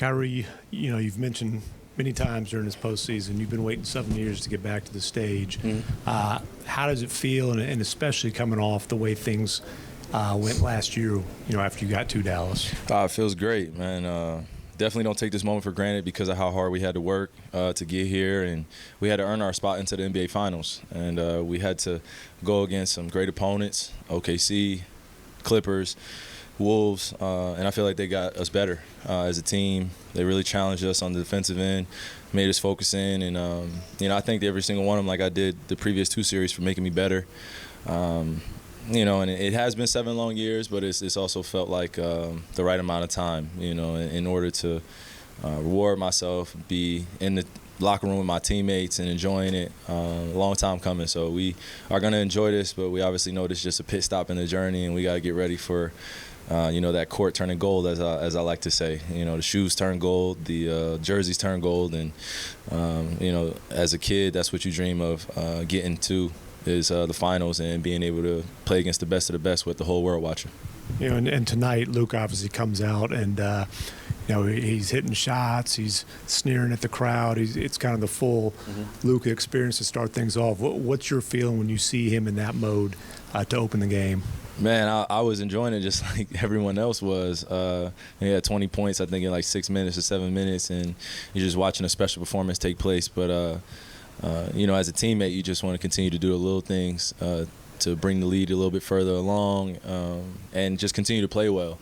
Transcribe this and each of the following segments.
Kyrie, you've mentioned many times during this postseason, you've been waiting 7 years to get back to the stage. How does it feel, and especially coming off the way things went last year, after you got to Dallas? It feels great, man. Definitely don't take this moment for granted because of how hard we had to work to get here, and we had to earn our spot into the NBA Finals. And we had to go against some great opponents, OKC, Clippers, Wolves, and I feel like they got us better as a team. They really challenged us on the defensive end, made us focus in, and I thanked every single one of them, like I did the previous 2 series, for making me better. And it has been 7 long years, but it's also felt like the right amount of time, in order to reward myself, be in the locker room with my teammates and enjoying it. A long time coming, so we are going to enjoy this, but we obviously know this is just a pit stop in the journey, and we got to get ready for that court turning gold, as I like to say. The shoes turn gold, the jerseys turn gold, and as a kid, that's what you dream of, getting to is the finals and being able to play against the best of the best with the whole world watching. And tonight, Luke obviously comes out and he's hitting shots, he's sneering at the crowd. It's kind of the full Luka experience to start things off. What's your feeling when you see him in that mode to open the game? Man, I was enjoying it just like everyone else was. He had 20 points, I think, in like 6 minutes or 7 minutes, and you're just watching a special performance take place. But, as a teammate, you just want to continue to do the little things to bring the lead a little bit further along and just continue to play well.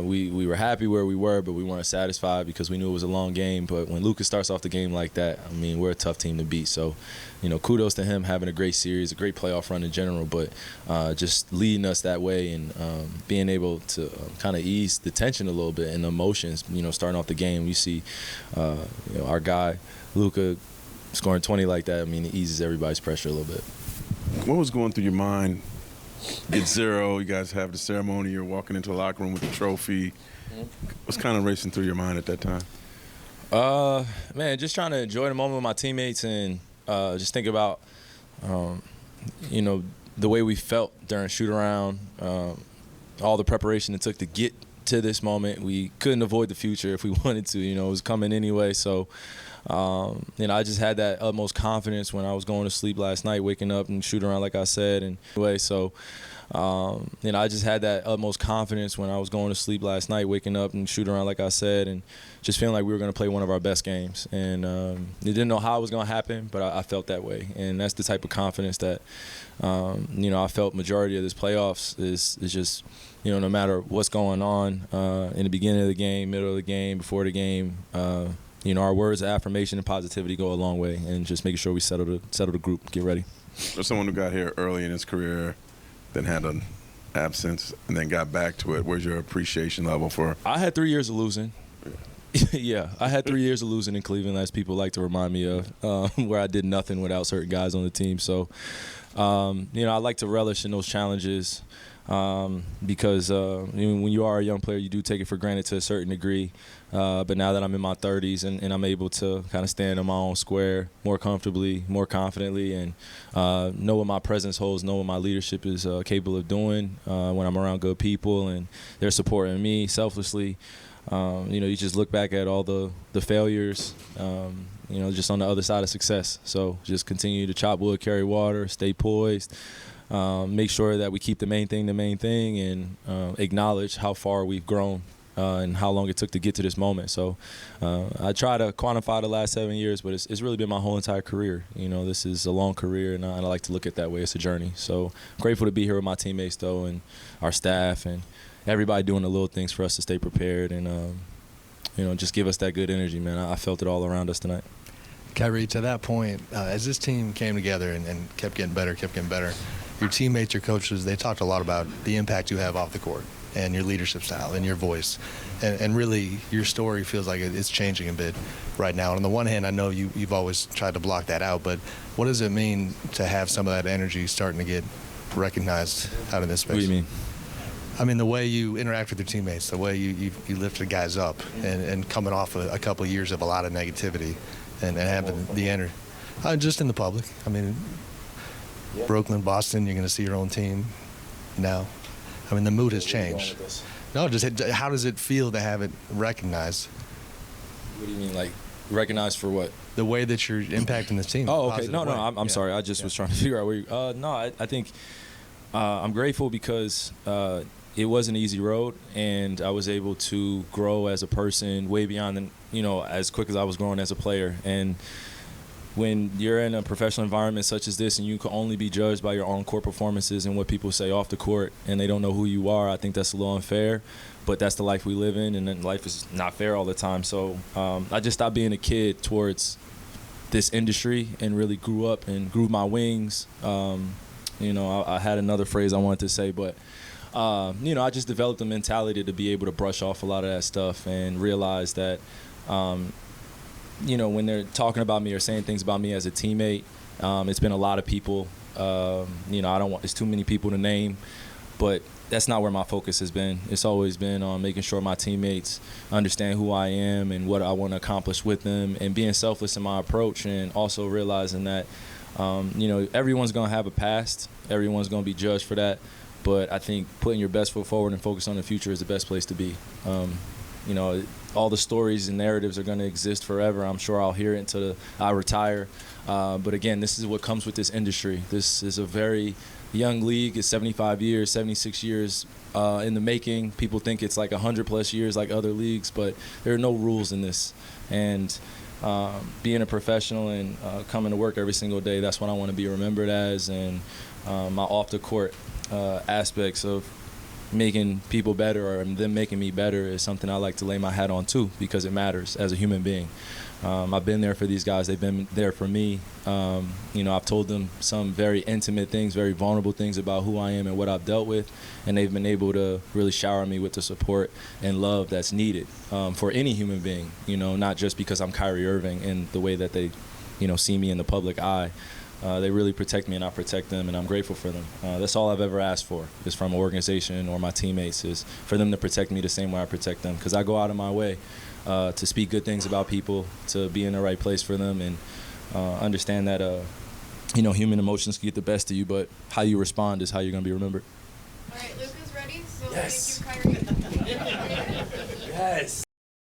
We were happy where we were, but we weren't satisfied because we knew it was a long game. But when Luka starts off the game like that, we're a tough team to beat. So, kudos to him having a great series, a great playoff run in general, but just leading us that way and being able to kind of ease the tension a little bit and the emotions, starting off the game. You see our guy, Luka, scoring 20 like that, it eases everybody's pressure a little bit. What was going through your mind? Get 0, you guys have the ceremony, you're walking into the locker room with the trophy. What's kind of racing through your mind at that time? Man, just trying to enjoy the moment with my teammates and just think about, the way we felt during shoot-around, all the preparation it took to get to this moment. We couldn't avoid the future if we wanted to. It was coming anyway, so I just had that utmost confidence when I was going to sleep last night, waking up and shooting around like I said. And anyway, so I just had that utmost confidence when I was going to sleep last night, waking up and shooting around like I said, and just feeling like we were going to play one of our best games. And didn't know how it was going to happen, but I felt that way. And that's the type of confidence that I felt majority of this playoffs is just, no matter what's going on in the beginning of the game, middle of the game, before the game. Our words of affirmation and positivity go a long way, and just making sure we settle the group, get ready. For someone who got here early in his career, then had an absence, and then got back to it, where's your appreciation level for? I had 3 years of losing. Yeah, I had 3 years of losing in Cleveland, as people like to remind me of, where I did nothing without certain guys on the team. So, I like to relish in those challenges because when you are a young player, you do take it for granted to a certain degree. But now that I'm in my 30s and I'm able to kind of stand on my own square more comfortably, more confidently, and know what my presence holds, know what my leadership is capable of doing when I'm around good people and they're supporting me selflessly. You just look back at all the failures, just on the other side of success. So just continue to chop wood, carry water, stay poised, make sure that we keep the main thing, and acknowledge how far we've grown and how long it took to get to this moment. So I try to quantify the last 7 years, but it's really been my whole entire career. This is a long career, and I like to look at that way. It's a journey. So grateful to be here with my teammates, though, and our staff, and everybody doing the little things for us to stay prepared and, just give us that good energy, man. I felt it all around us tonight. Kyrie, to that point, as this team came together and kept getting better, your teammates, your coaches, they talked a lot about the impact you have off the court and your leadership style and your voice. And really, your story feels like it's changing a bit right now. And on the one hand, I know you've always tried to block that out, but what does it mean to have some of that energy starting to get recognized out in this space? What do you mean? The way you interact with your teammates, the way you lift the guys up, and coming off a couple of years of a lot of negativity and having the energy. Just in the public. Brooklyn, Boston, you're going to see your own team now. The mood has changed. No, just how does it feel to have it recognized What do you mean, like recognized for what? The way that you're impacting the team. Oh, okay. positive No, way. I'm sorry. I just was trying to figure out where you. No, I think I'm grateful because it was an easy road, and I was able to grow as a person way beyond, as quick as I was growing as a player. And when you're in a professional environment such as this and you can only be judged by your on court performances and what people say off the court and they don't know who you are, I think that's a little unfair. But that's the life we live in, and then life is not fair all the time. So I just stopped being a kid towards this industry and really grew up and grew my wings. I had another phrase I wanted to say, but I just developed a mentality to be able to brush off a lot of that stuff and realize that when they're talking about me or saying things about me as a teammate, it's been a lot of people. I don't want, it's too many people to name, but that's not where my focus has been. It's always been on making sure my teammates understand who I am and what I want to accomplish with them, and being selfless in my approach, and also realizing that, everyone's going to have a past. Everyone's going to be judged for that. But I think putting your best foot forward and focus on the future is the best place to be. All the stories and narratives are going to exist forever. I'm sure I'll hear it until I retire. But again, this is what comes with this industry. This is a very young league. It's 75 years, 76 years in the making. People think it's like 100+ years like other leagues, but there are no rules in this. And being a professional and coming to work every single day, that's what I want to be remembered as. And my off-the-court aspects of making people better or them making me better is something I like to lay my hat on too, because it matters as a human being. I've been there for these guys. They've been there for me. I've told them some very intimate things, very vulnerable things about who I am and what I've dealt with, and they've been able to really shower me with the support and love that's needed for any human being, not just because I'm Kyrie Irving and the way that they, see me in the public eye. They really protect me, and I protect them, and I'm grateful for them. That's all I've ever asked for, is from an organization or my teammates, is for them to protect me the same way I protect them, because I go out of my way to speak good things about people, to be in the right place for them, and understand that, human emotions can get the best of you, but how you respond is how you're going to be remembered. All right, Luke is ready, so Yes. thank you, Kyrie. Yes.